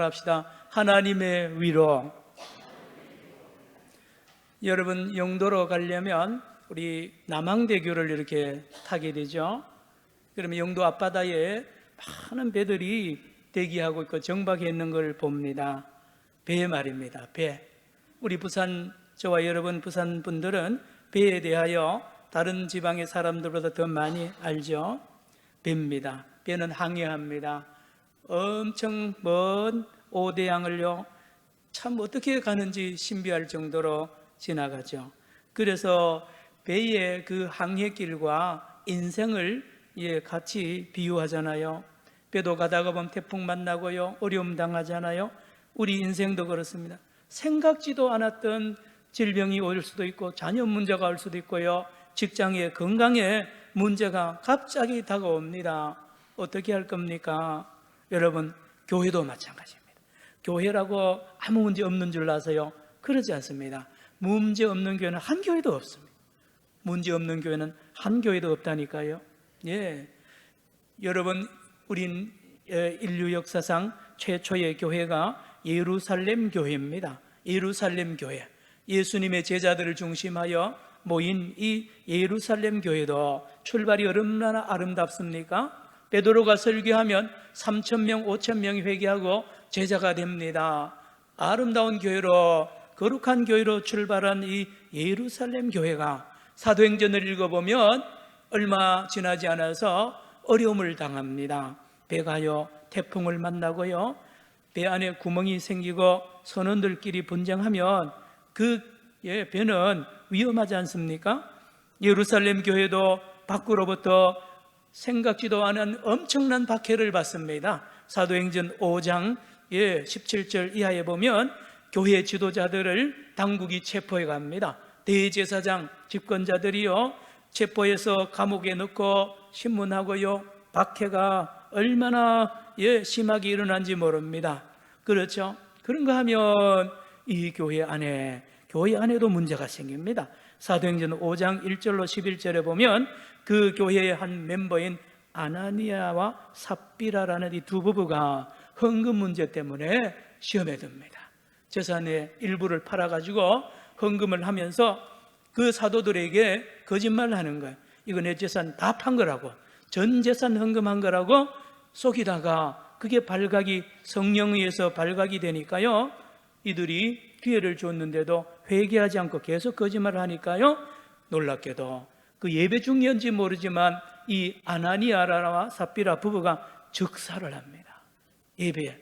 합시다. 하나님의 위로. 여러분, 영도로 가려면 우리 남항대교를 이렇게 타게 되죠. 그러면 영도 앞바다에 많은 배들이 대기하고 있고 정박해 있는 걸 봅니다. 배 말입니다. 배. 우리 부산, 저와 여러분 부산 분들은 배에 대하여 다른 지방의 사람들보다 더 많이 알죠. 배입니다. 배는 항해합니다. 엄청 먼 오대양을요, 참 어떻게 가는지 신비할 정도로 지나가죠. 그래서 배의 그 항해길과 인생을 같이 비유하잖아요. 배도 가다가 보면 태풍 만나고요, 어려움 당하잖아요. 우리 인생도 그렇습니다. 생각지도 않았던 질병이 올 수도 있고, 자녀 문제가 올 수도 있고요, 직장의 건강에 문제가 갑자기 다가옵니다. 어떻게 할 겁니까? 여러분, 교회도 마찬가지입니다. 교회라고 아무 문제 없는 줄 아세요? 그러지 않습니다. 문제 없는 교회는 한 교회도 없습니다. 문제 없는 교회는 한 교회도 없다니까요. 여러분, 우린 인류 역사상 최초의 교회가 예루살렘 교회입니다. 예루살렘 교회. 예수님의 제자들을 중심하여 모인 이 예루살렘 교회도 출발이 얼마나 아름답습니까? 베드로가 설교하면 3,000명, 5,000명이 회개하고 제자가 됩니다. 아름다운 교회로, 거룩한 교회로 출발한 이 예루살렘 교회가 사도행전을 읽어보면 얼마 지나지 않아서 어려움을 당합니다. 배가요, 태풍을 만나고요, 배 안에 구멍이 생기고 선원들끼리 분쟁하면 그 배는 위험하지 않습니까? 예루살렘 교회도 밖으로부터 생각지도 않은 엄청난 박해를 받습니다. 사도행전 5장 17절 이하에 보면 교회 지도자들을 당국이 체포해 갑니다. 대제사장 집권자들이요, 체포해서 감옥에 넣고 신문하고요, 박해가 얼마나 심하게 일어난지 모릅니다. 그렇죠? 그런가 하면 이 교회 안에도 문제가 생깁니다. 사도행전 5장 1절로 11절에 보면 그 교회의 한 멤버인 아나니아와 삽비라라는 이 두 부부가 헌금 문제 때문에 시험에 듭니다. 재산의 일부를 팔아가지고 헌금을 하면서 그 사도들에게 거짓말을 하는 거예요. 이거 내 재산 다 판 거라고, 전 재산 헌금한 거라고 속이다가 그게 발각이, 성령에 의해서 발각이 되니까요, 이들이 기회를 줬는데도 회개하지 않고 계속 거짓말을 하니까요, 놀랍게도 그 예배 중이었는지 모르지만 이 아나니아라와 삽비라 부부가 즉사를 합니다. 예배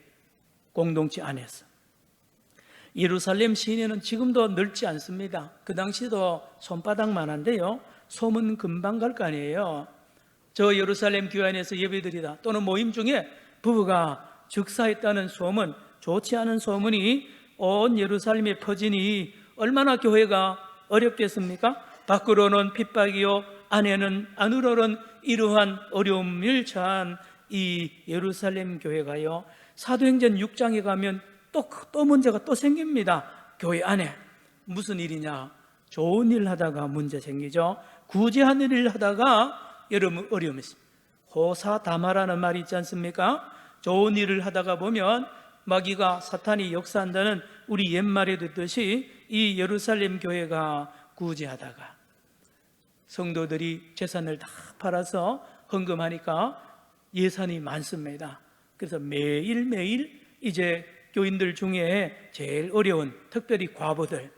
공동체 안에서. 예루살렘 시내는 지금도 넓지 않습니다. 그 당시도 손바닥만한데요, 소문 금방 갈 거 아니에요. 저 예루살렘 교회 안에서 예배드리다 또는 모임 중에 부부가 즉사했다는 소문, 좋지 않은 소문이 온 예루살렘에 퍼지니 얼마나 교회가 어렵겠습니까? 밖으로는 핍박이요, 안으로는 이러한 어려움을 처한 이 예루살렘 교회가요, 사도행전 6장에 가면 또 문제가 또 생깁니다. 교회 안에 무슨 일이냐? 좋은 일 하다가 문제 생기죠. 구제하는 일 하다가 여러분 어려움이 있습니다. 호사다마라는 말이 있지 않습니까? 좋은 일을 하다가 보면 마귀가, 사탄이 역사한다는 우리 옛말에 듣듯이 이 예루살렘 교회가 구제하다가 성도들이 재산을 다 팔아서 헌금하니까 예산이 많습니다. 그래서 매일매일 이제 교인들 중에 제일 어려운, 특별히 과부들,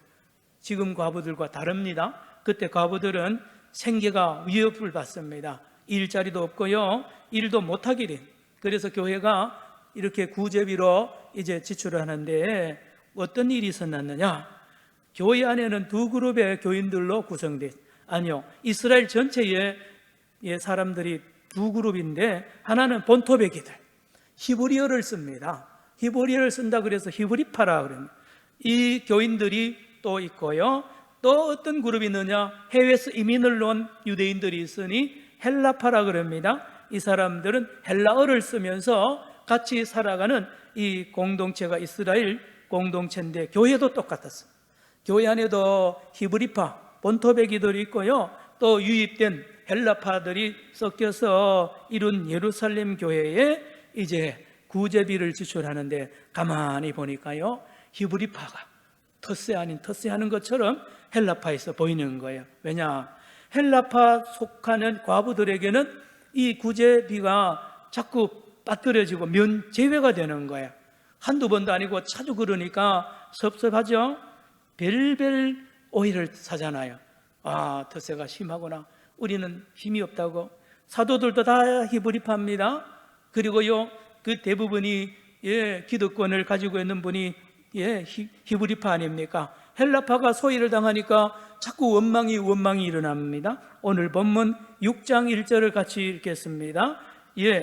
지금 과부들과 다릅니다. 그때 과부들은 생계가 위협을 받습니다. 일자리도 없고요, 일도 못하게 된. 그래서 교회가 이렇게 구제비로 이제 지출을 하는데 어떤 일이 있었느냐? 교회 안에는 두 그룹의 교인들로 구성된, 아니요, 이스라엘 전체의 사람들이 두 그룹인데, 하나는 본토백이들, 히브리어를 씁니다. 히브리어를 쓴다 그래서 히브리파라 그럽니다. 이 교인들이 또 있고요, 또 어떤 그룹이 있느냐? 해외에서 이민을 온 유대인들이 있으니 헬라파라 그럽니다. 이 사람들은 헬라어를 쓰면서 같이 살아가는 이 공동체가 이스라엘 공동체인데, 교회도 똑같았습니다. 교회 안에도 히브리파, 본토백이들이 있고요, 또 유입된 헬라파들이 섞여서 이룬 예루살렘 교회에 이제 구제비를 지출하는데 가만히 보니까요, 히브리파가 터세 아닌 터세 하는 것처럼 헬라파에서 보이는 거예요. 왜냐? 헬라파 속하는 과부들에게는 이 구제비가 자꾸 빠뜨려지고 제외가 되는 거예요. 한두 번도 아니고 자주 그러니까 섭섭하죠? 별별 오해를 사잖아요. 아, 터세가 심하구나. 우리는 힘이 없다고. 사도들도 다 히브리파입니다. 그리고요, 그 대부분이 기득권을 가지고 있는 분이 히브리파 아닙니까? 헬라파가 소위를 당하니까 자꾸 원망이 일어납니다. 오늘 본문 6장 1절을 같이 읽겠습니다.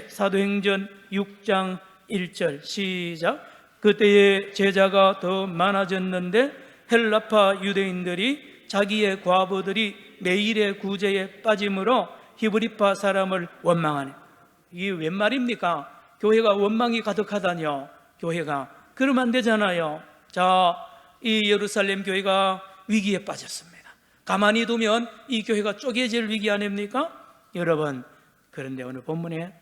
사도행전 6장 1절 시작. 그때의 제자가 더 많아졌는데 헬라파 유대인들이 자기의 과부들이 매일의 구제에 빠짐으로 히브리파 사람을 원망하네. 이게 웬 말입니까? 교회가 원망이 가득하다뇨. 교회가 그러면 안 되잖아요. 자, 이 예루살렘 교회가 위기에 빠졌습니다. 가만히 두면 이 교회가 쪼개질 위기 아닙니까? 여러분, 그런데 오늘 본문에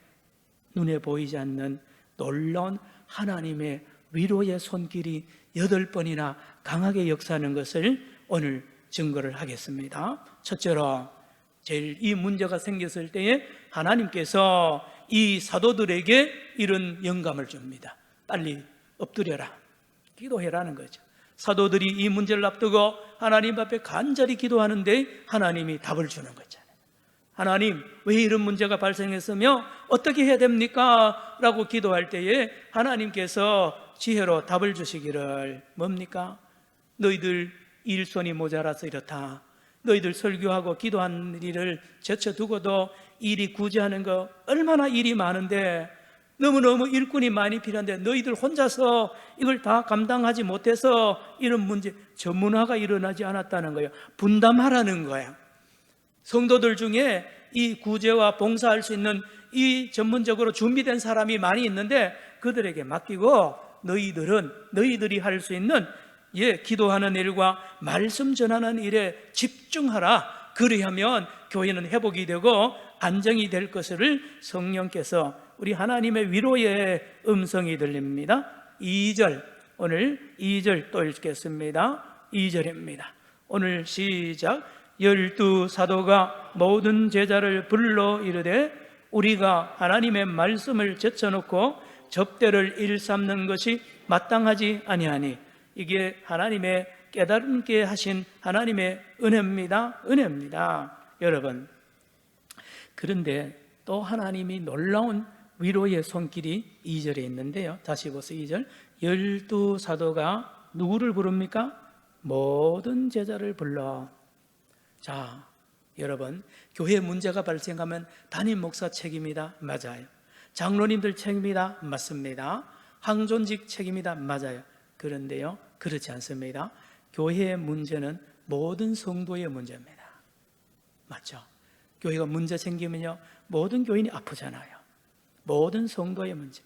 눈에 보이지 않는 놀라운 하나님의 위로의 손길이 8번이나 강하게 역사하는 것을 오늘 증거를 하겠습니다. 첫째로, 제일 이 문제가 생겼을 때에 하나님께서 이 사도들에게 이런 영감을 줍니다. 빨리 엎드려라, 기도해라는 거죠. 사도들이 이 문제를 앞두고 하나님 앞에 간절히 기도하는데 하나님이 답을 주는 거잖아요. 하나님, 왜 이런 문제가 발생했으며 어떻게 해야 됩니까? 라고 기도할 때에 하나님께서 지혜로 답을 주시기를, 뭡니까? 너희들 일손이 모자라서 이렇다. 너희들 설교하고 기도한 일을 제쳐두고도 일이 구제하는 거 얼마나 일이 많은데, 너무너무 일꾼이 많이 필요한데 너희들 혼자서 이걸 다 감당하지 못해서 이런 문제, 전문화가 일어나지 않았다는 거예요. 분담하라는 거예요. 성도들 중에 이 구제와 봉사할 수 있는 이 전문적으로 준비된 사람이 많이 있는데 그들에게 맡기고 너희들이 할 수 있는 기도하는 일과 말씀 전하는 일에 집중하라. 그리하면 교회는 회복이 되고 안정이 될 것을 성령께서, 우리 하나님의 위로의 음성이 들립니다. 2절, 오늘 2절 또 읽겠습니다. 2절입니다. 오늘 시작. 12 사도가 모든 제자를 불러 이르되 우리가 하나님의 말씀을 제쳐놓고 접대를 일삼는 것이 마땅하지 아니하니. 이게 하나님의 깨달음께 하신 하나님의 은혜입니다. 여러분, 그런데 또 하나님이 놀라운 위로의 손길이 2절에 있는데요. 다시 보세요. 2절. 12 사도가 누구를 부릅니까? 모든 제자를 불러. 자, 여러분, 교회 문제가 발생하면 담임 목사 책임이다. 맞아요. 장로님들 책임이다. 맞습니다. 항존직 책임이다. 맞아요. 그런데요, 그렇지 않습니다. 교회의 문제는 모든 성도의 문제입니다. 맞죠? 교회가 문제 생기면요, 모든 교인이 아프잖아요. 모든 성도의 문제.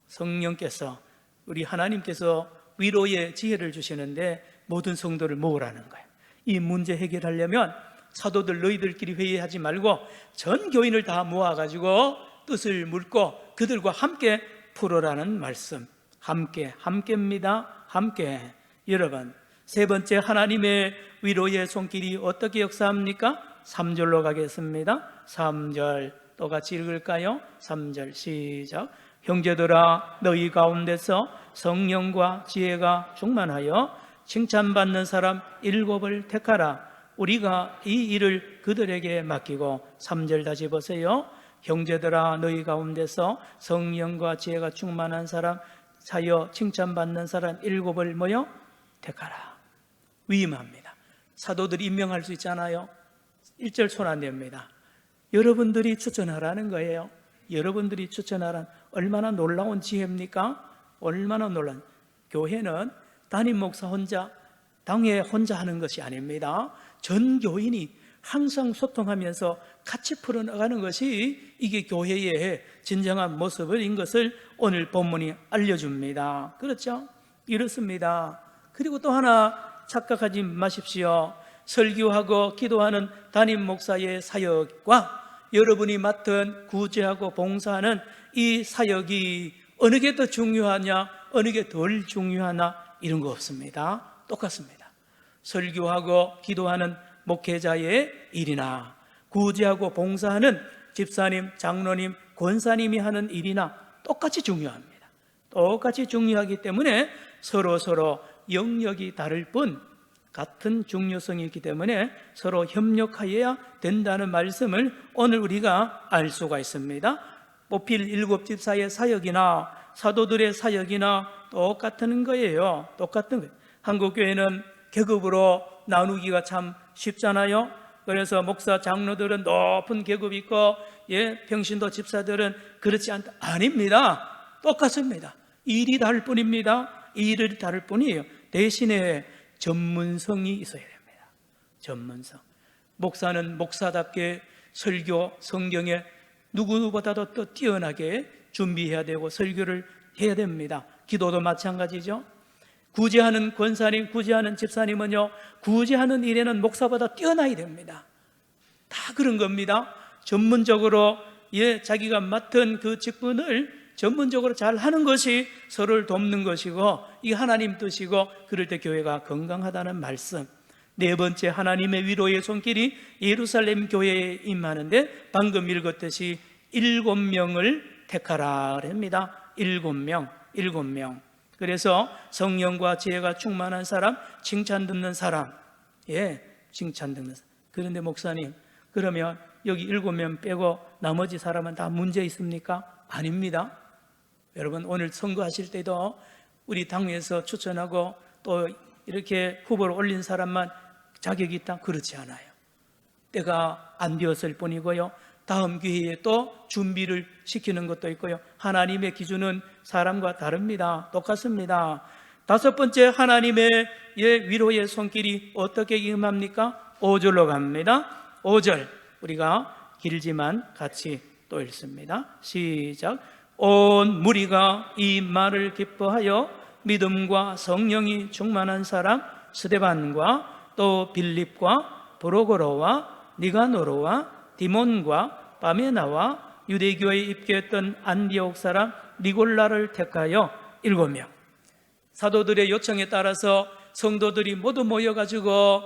성령께서, 우리 하나님께서 위로의 지혜를 주시는데 모든 성도를 모으라는 거예요. 이 문제 해결하려면 사도들 너희들끼리 회의하지 말고 전 교인을 다 모아가지고 뜻을 묻고 그들과 함께 풀어라는 말씀. 함께입니다. 함께. 여러분, 세 번째 하나님의 위로의 손길이 어떻게 역사합니까? 3절로 가겠습니다. 3절 또 같이 읽을까요? 3절 시작. 형제들아, 너희 가운데서 성령과 지혜가 충만하여 칭찬받는 사람 7을 택하라. 우리가 이 일을 그들에게 맡기고. 3절 다시 보세요. 형제들아, 너희 가운데서 성령과 지혜가 충만한 사람 사여 칭찬받는 사람 7을 뭐요? 택하라. 위임합니다. 사도들이 임명할 수 있잖아요. 1절 손 안 댑니다. 여러분들이 추천하라는 거예요. 여러분들이 추천하라는, 얼마나 놀라운 지혜입니까? 얼마나 놀라운. 교회는 담임 목사 혼자, 당회 혼자 하는 것이 아닙니다. 전 교인이 항상 소통하면서 같이 풀어나가는 것이 이게 교회의 진정한 모습인 것을 오늘 본문이 알려줍니다. 그렇죠? 이렇습니다. 그리고 또 하나 착각하지 마십시오. 설교하고 기도하는 담임 목사의 사역과 여러분이 맡은 구제하고 봉사하는 이 사역이 어느 게 더 중요하냐, 어느 게 덜 중요하나 이런 거 없습니다. 똑같습니다. 설교하고 기도하는 목회자의 일이나 구제하고 봉사하는 집사님, 장로님, 권사님이 하는 일이나 똑같이 중요합니다. 똑같이 중요하기 때문에 서로 영역이 다를 뿐 같은 중요성이 있기 때문에 서로 협력하여야 된다는 말씀을 오늘 우리가 알 수가 있습니다. 뽑힐 7집사의 사역이나 사도들의 사역이나 똑같은 거예요. 똑같은 거예요. 한국교회는 계급으로 나누기가 참 쉽잖아요. 그래서 목사, 장로들은 높은 계급이 있고 평신도 집사들은 그렇지 않다. 아닙니다. 똑같습니다. 일이 다를 뿐입니다. 일이 다를 뿐이에요. 대신에 전문성이 있어야 됩니다. 전문성. 목사는 목사답게 설교, 성경에 누구보다도 또 뛰어나게 준비해야 되고 설교를 해야 됩니다. 기도도 마찬가지죠. 구제하는 권사님, 구제하는 집사님은요, 구제하는 일에는 목사보다 뛰어나야 됩니다. 다 그런 겁니다. 전문적으로 자기가 맡은 그 직분을 전문적으로 잘 하는 것이 서로를 돕는 것이고, 이게 하나님 뜻이고, 그럴 때 교회가 건강하다는 말씀. 네 번째, 하나님의 위로의 손길이 예루살렘 교회에 임하는데 방금 읽었듯이 7명을 택하라 합니다. 7명. 그래서 성령과 지혜가 충만한 사람, 칭찬 듣는 사람. 칭찬 듣는 사람. 그런데 목사님, 그러면 여기 7명 빼고 나머지 사람은 다 문제 있습니까? 아닙니다. 여러분, 오늘 선거하실 때도 우리 당에서 추천하고 또 이렇게 후보로 올린 사람만 자격이 있다? 그렇지 않아요. 때가 안 되었을 뿐이고요, 다음 기회에 또 준비를 시키는 것도 있고요, 하나님의 기준은 사람과 다릅니다. 똑같습니다. 다섯 번째, 하나님의 위로의 손길이 어떻게 임합니까? 5절로 갑니다. 5절 우리가 길지만 같이 또 읽습니다. 시작. 온 무리가 이 말을 기뻐하여 믿음과 성령이 충만한 사람 스데반과 또 빌립과 브로고로와 니가노로와 디몬과 바메나와 유대교에 입교했던 안디옥 사람 니골라를 택하여 7명. 사도들의 요청에 따라서 성도들이 모두 모여가지고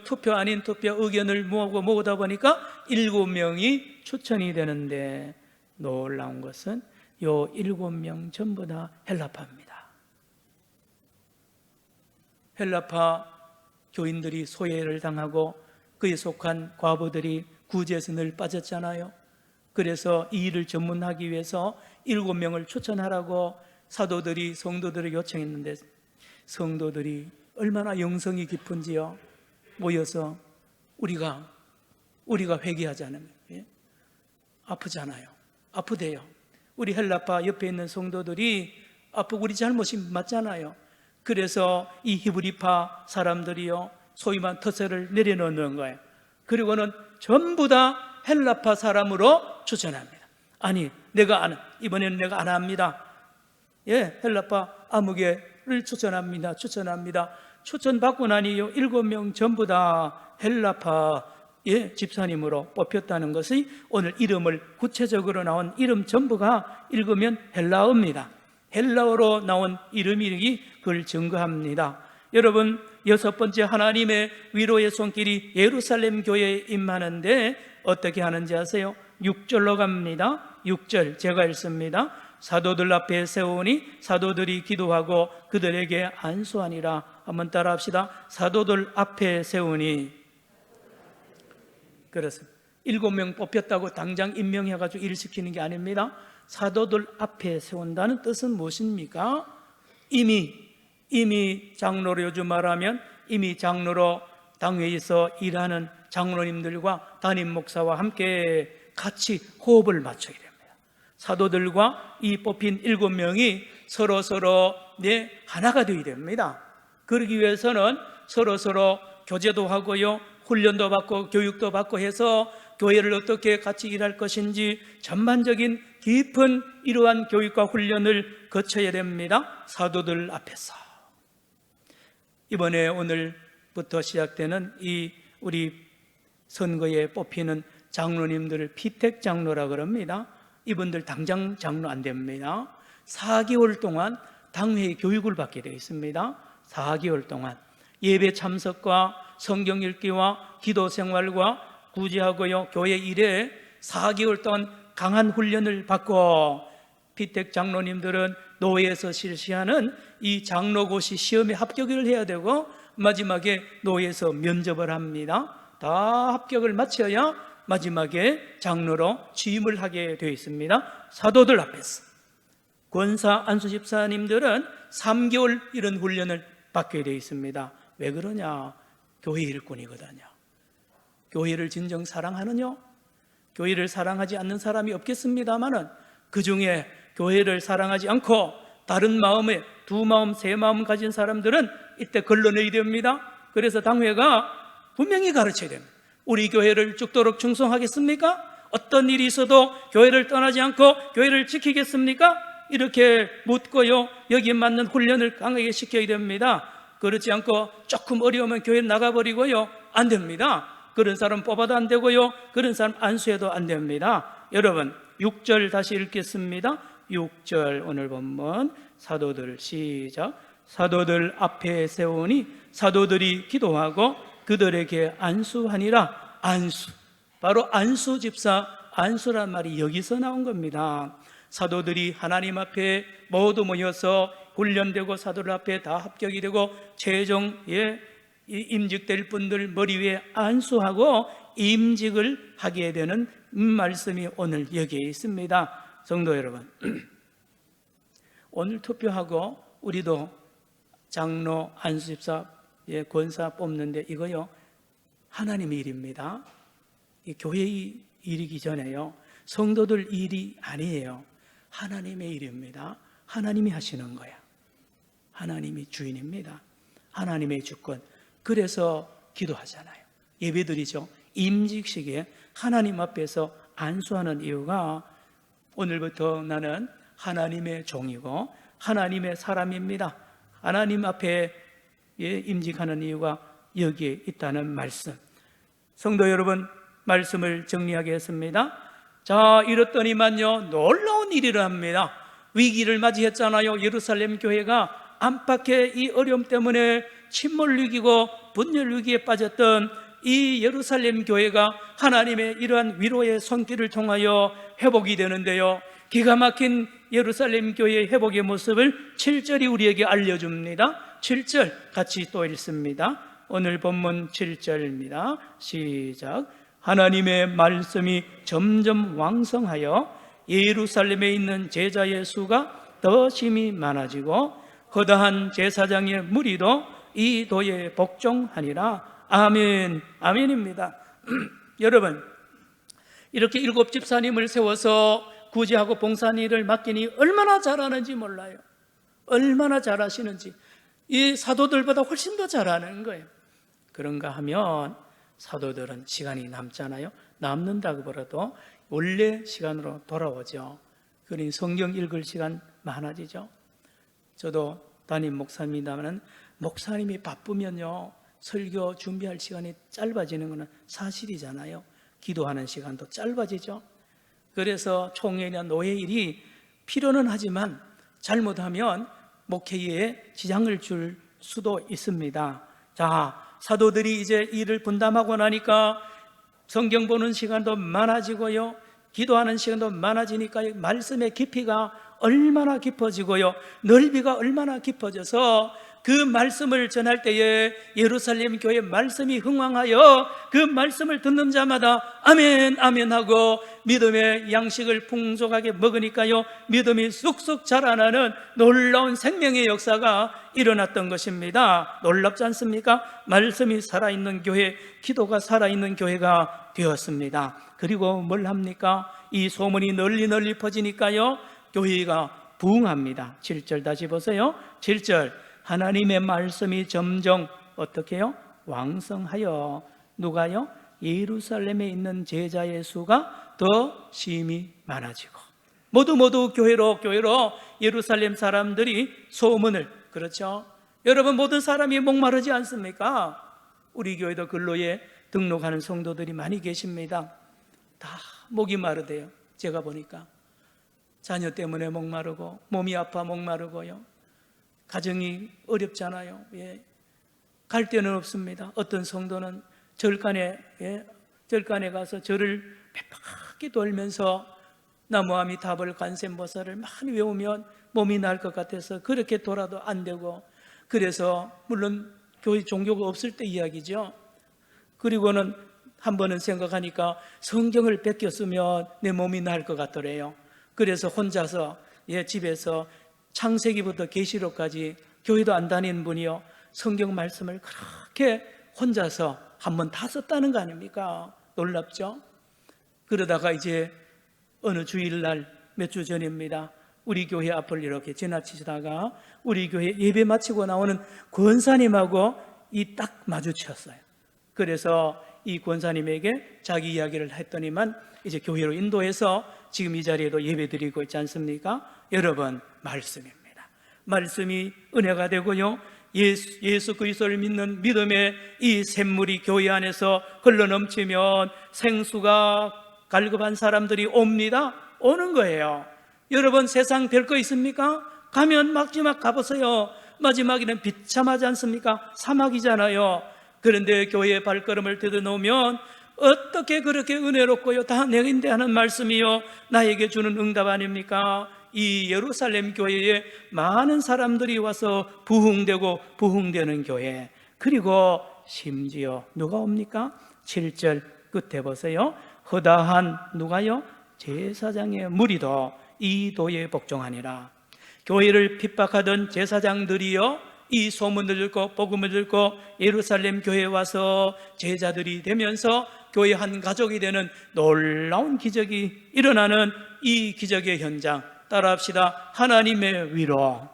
투표 아닌 투표 의견을 모으다 보니까 7명이 추천이 되는데, 놀라운 것은 요 7명 전부 다 헬라파입니다. 헬라파 교인들이 소외를 당하고 그에 속한 과부들이 구제에서 늘 빠졌잖아요. 그래서 이 일을 전문하기 위해서 7명을 추천하라고 사도들이 성도들을 요청했는데, 성도들이 얼마나 영성이 깊은지요. 모여서 우리가 회개하자는, 아프잖아요. 아프대요. 우리 헬라파 옆에 있는 성도들이 아프고 우리 잘못이 맞잖아요. 그래서 이 히브리파 사람들이요, 소위 말 터세를 내려놓는 거예요. 그리고는 전부 다 헬라파 사람으로 추천합니다. 아니, 이번에는 내가 안 합니다. 헬라파 아무개를 추천합니다. 추천받고 나니요, 7명 전부 다 헬라파 집사님으로 뽑혔다는 것이 오늘 이름을 구체적으로 나온 이름 전부가 읽으면 헬라어입니다. 헬라어로 나온 이름이 그걸 증거합니다. 여러분, 6번째, 하나님의 위로의 손길이 예루살렘 교회에 임하는데 어떻게 하는지 아세요? 6절로 갑니다. 6절 제가 읽습니다. 사도들 앞에 세우니 사도들이 기도하고 그들에게 안수하니라. 한번 따라 합시다. 사도들 앞에 세우니. 그렇습니다. 7명 뽑혔다고 당장 임명해가지고 일 시키는 게 아닙니다. 사도들 앞에 세운다는 뜻은 무엇입니까? 이미 장로로, 요즘 말하면 이미 장로로 당회에서 일하는 장로님들과 담임 목사와 함께 같이 호흡을 맞춰야 됩니다. 사도들과 이 뽑힌 7명이 서로 하나가 되어야 됩니다. 그러기 위해서는 서로 교제도 하고요, 훈련도 받고 교육도 받고 해서 교회를 어떻게 같이 일할 것인지 전반적인 깊은 이러한 교육과 훈련을 거쳐야 됩니다. 사도들 앞에서. 이번에 오늘부터 시작되는 이 우리 선거에 뽑히는 장로님들을 피택 장로라 그럽니다. 이분들 당장 장로 안 됩니다. 4개월 동안 당회 교육을 받게 되어 있습니다. 4개월 동안 예배 참석과 성경 읽기와 기도 생활과 구제하고요 교회 일에 4개월 동안 강한 훈련을 받고, 피택 장로님들은 노예에서 실시하는 이 장로고시 시험에 합격을 해야 되고 마지막에 노예에서 면접을 합니다. 다 합격을 마쳐야 마지막에 장로로 취임을 하게 되어 있습니다. 사도들 앞에서. 권사 안수 집사님들은 3개월 이런 훈련을 받게 되어 있습니다. 왜 그러냐? 교회 일꾼이거든요. 교회를 진정 사랑하느냐? 교회를 사랑하지 않는 사람이 없겠습니다만은 그 중에 교회를 사랑하지 않고 다른 마음에 두 마음, 세 마음 가진 사람들은 이때 걸러내야 됩니다. 그래서 당회가 분명히 가르쳐야 됩니다. 우리 교회를 죽도록 충성하겠습니까? 어떤 일이 있어도 교회를 떠나지 않고 교회를 지키겠습니까? 이렇게 묻고요 여기에 맞는 훈련을 강하게 시켜야 됩니다. 그렇지 않고 조금 어려우면 교회 나가버리고요 안 됩니다. 그런 사람 뽑아도 안 되고요 그런 사람 안수해도 안 됩니다. 여러분 6절 다시 읽겠습니다. 6절 오늘 본문 사도들 시작. 사도들 앞에 세우니 사도들이 기도하고 그들에게 안수하니라. 안수, 바로 안수 집사, 안수란 말이 여기서 나온 겁니다. 사도들이 하나님 앞에 모두 모여서 훈련되고 사도들 앞에 다 합격이 되고 최종에 임직될 분들 머리 위에 안수하고 임직을 하게 되는 말씀이 오늘 여기에 있습니다. 성도 여러분, 오늘 투표하고 우리도 장로, 안수집사, 권사 뽑는데 이거요 하나님의 일입니다. 이 교회의 일이기 전에요 성도들 일이 아니에요. 하나님의 일입니다. 하나님이 하시는 거야. 하나님이 주인입니다. 하나님의 주권. 그래서 기도하잖아요. 예배드리죠. 임직식에 하나님 앞에서 안수하는 이유가 오늘부터 나는 하나님의 종이고 하나님의 사람입니다. 하나님 앞에 임직하는 이유가 여기에 있다는 말씀. 성도 여러분, 말씀을 정리하겠습니다. 자, 이렇더니만요 놀라운 일을 합니다. 위기를 맞이했잖아요. 예루살렘 교회가 안팎의 이 어려움 때문에 침몰 위기고 분열 위기에 빠졌던 이 예루살렘 교회가 하나님의 이러한 위로의 손길을 통하여 회복이 되는데요 기가 막힌 예루살렘 교회의 회복의 모습을 7절이 우리에게 알려줍니다. 7절 같이 또 읽습니다. 오늘 본문 7절입니다. 시작. 하나님의 말씀이 점점 왕성하여 예루살렘에 있는 제자의 수가 더 심히 많아지고 거대한 제사장의 무리도 이 도에 복종하니라. 아멘. 아멘입니다. 여러분, 이렇게 7 집사님을 세워서 구제하고 봉사하는 일을 맡기니 얼마나 잘하는지 몰라요. 얼마나 잘하시는지. 이 사도들보다 훨씬 더 잘하는 거예요. 그런가 하면 사도들은 시간이 남잖아요. 남는다고 보라도 원래 시간으로 돌아오죠. 그러니 성경 읽을 시간 많아지죠. 저도 담임 목사입니다만 목사님이 바쁘면요 설교 준비할 시간이 짧아지는 것은 사실이잖아요. 기도하는 시간도 짧아지죠. 그래서 총회나 노회일이 필요는 하지만 잘못하면 목회에 지장을 줄 수도 있습니다. 자, 사도들이 이제 일을 분담하고 나니까 성경 보는 시간도 많아지고요 기도하는 시간도 많아지니까 말씀의 깊이가 얼마나 깊어지고요 넓이가 얼마나 깊어져서 그 말씀을 전할 때에 예루살렘 교회 말씀이 흥왕하여 그 말씀을 듣는 자마다 아멘 아멘 하고 믿음의 양식을 풍족하게 먹으니까요 믿음이 쑥쑥 자라나는 놀라운 생명의 역사가 일어났던 것입니다. 놀랍지 않습니까? 말씀이 살아있는 교회, 기도가 살아있는 교회가 되었습니다. 그리고 뭘 합니까? 이 소문이 널리 퍼지니까요 교회가 부흥합니다. 7절 다시 보세요. 7절 하나님의 말씀이 점점 어떻게 해요? 왕성하여 누가요? 예루살렘에 있는 제자의 수가 더 심히 많아지고 모두 교회로 예루살렘 사람들이 소문을 그렇죠? 여러분 모든 사람이 목마르지 않습니까? 우리 교회도 근로에 등록하는 성도들이 많이 계십니다. 다 목이 마르대요. 제가 보니까 자녀 때문에 목마르고 몸이 아파 목마르고요. 가정이 어렵잖아요. 예. 갈 데는 없습니다. 어떤 성도는 절간에 가서 절을 몇 바퀴 돌면서 나무아미타불 관세음보살을 많이 외우면 몸이 날 것 같아서 그렇게 돌아도 안 되고, 그래서 물론 교회 종교가 없을 때 이야기죠. 그리고는 한 번은 생각하니까 성경을 베꼈으면 내 몸이 날 것 같더래요. 그래서 혼자서 집에서 창세기부터 계시록까지, 교회도 안 다니는 분이요, 성경 말씀을 그렇게 혼자서 한 번 다 썼다는 거 아닙니까? 놀랍죠? 그러다가 이제 어느 주일날 몇 주 전입니다. 우리 교회 앞을 이렇게 지나치다가 우리 교회 예배 마치고 나오는 권사님하고 딱 마주쳤어요. 그래서 이 권사님에게 자기 이야기를 했더니만 이제 교회로 인도해서 지금 이 자리에도 예배 드리고 있지 않습니까? 여러분, 말씀입니다. 말씀이 은혜가 되고요, 예수 그리스도를 믿는 믿음의 이 샘물이 교회 안에서 흘러넘치면 생수가 갈급한 사람들이 옵니다. 오는 거예요. 여러분, 세상 별 거 있습니까? 가면 마지막 가보세요. 마지막에는 비참하지 않습니까? 사막이잖아요. 그런데 교회의 발걸음을 들여놓으면 어떻게 그렇게 은혜롭고요, 다 내인데 하는 말씀이요, 나에게 주는 응답 아닙니까? 이 예루살렘 교회에 많은 사람들이 와서 부흥되고 부흥되는 교회. 그리고 심지어 누가 옵니까? 7절 끝에 보세요. 허다한 누가요? 제사장의 무리도 이 도에 복종하니라. 교회를 핍박하던 제사장들이요, 이 소문을 듣고 복음을 듣고 예루살렘 교회에 와서 제자들이 되면서 교회 한 가족이 되는 놀라운 기적이 일어나는 이 기적의 현장, 따라합시다. 하나님의 위로.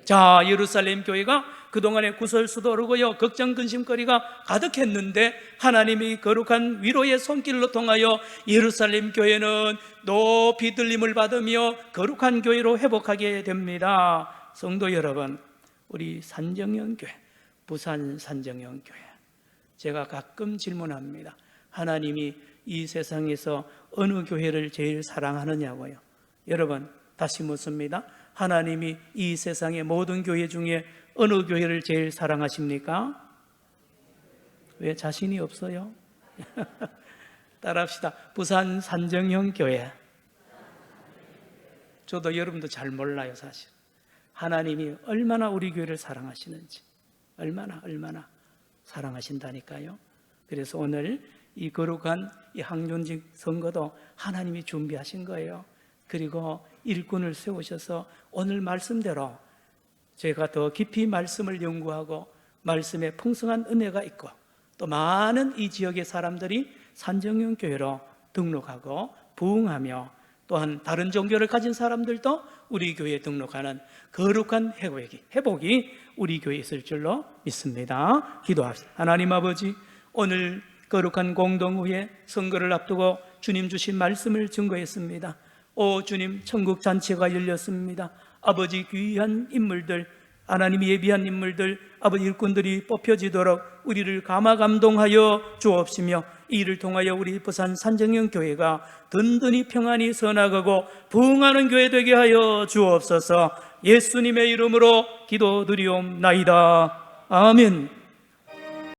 자, 예루살렘 교회가 그동안에 구설수도르고요, 걱정 근심거리가 가득했는데 하나님이 거룩한 위로의 손길로 통하여 예루살렘 교회는 높이 들림을 받으며 거룩한 교회로 회복하게 됩니다. 성도 여러분, 우리 산정형교회, 부산 산정형교회, 제가 가끔 질문합니다. 하나님이 이 세상에서 어느 교회를 제일 사랑하느냐고요. 여러분, 다시 묻습니다. 하나님이 이 세상의 모든 교회 중에 어느 교회를 제일 사랑하십니까? 왜 자신이 없어요? 따라합시다. 부산 산정형교회. 저도 여러분도 잘 몰라요, 사실. 하나님이 얼마나 우리 교회를 사랑하시는지, 얼마나 사랑하신다니까요. 그래서 오늘 이 거룩한 이 항존직 선거도 하나님이 준비하신 거예요. 그리고 일꾼을 세우셔서 오늘 말씀대로 저희가 더 깊이 말씀을 연구하고 말씀에 풍성한 은혜가 있고, 또 많은 이 지역의 사람들이 산정형 교회로 등록하고 부흥하며, 또한 다른 종교를 가진 사람들도 우리 교회에 등록하는 거룩한 회복이 우리 교회에 있을 줄로 믿습니다. 기도합시다. 하나님 아버지, 오늘 거룩한 공동후에 선거를 앞두고 주님 주신 말씀을 증거했습니다. 오 주님, 천국 잔치가 열렸습니다. 아버지, 귀한 인물들, 하나님이 예비한 인물들, 아버지 일꾼들이 뽑혀지도록 우리를 감화감동하여 주옵시며, 이 일을 통하여 우리 부산 산정형 교회가 든든히 평안히 서나가고 부흥하는 교회 되게 하여 주옵소서. 예수님의 이름으로 기도드리옵나이다. 아멘.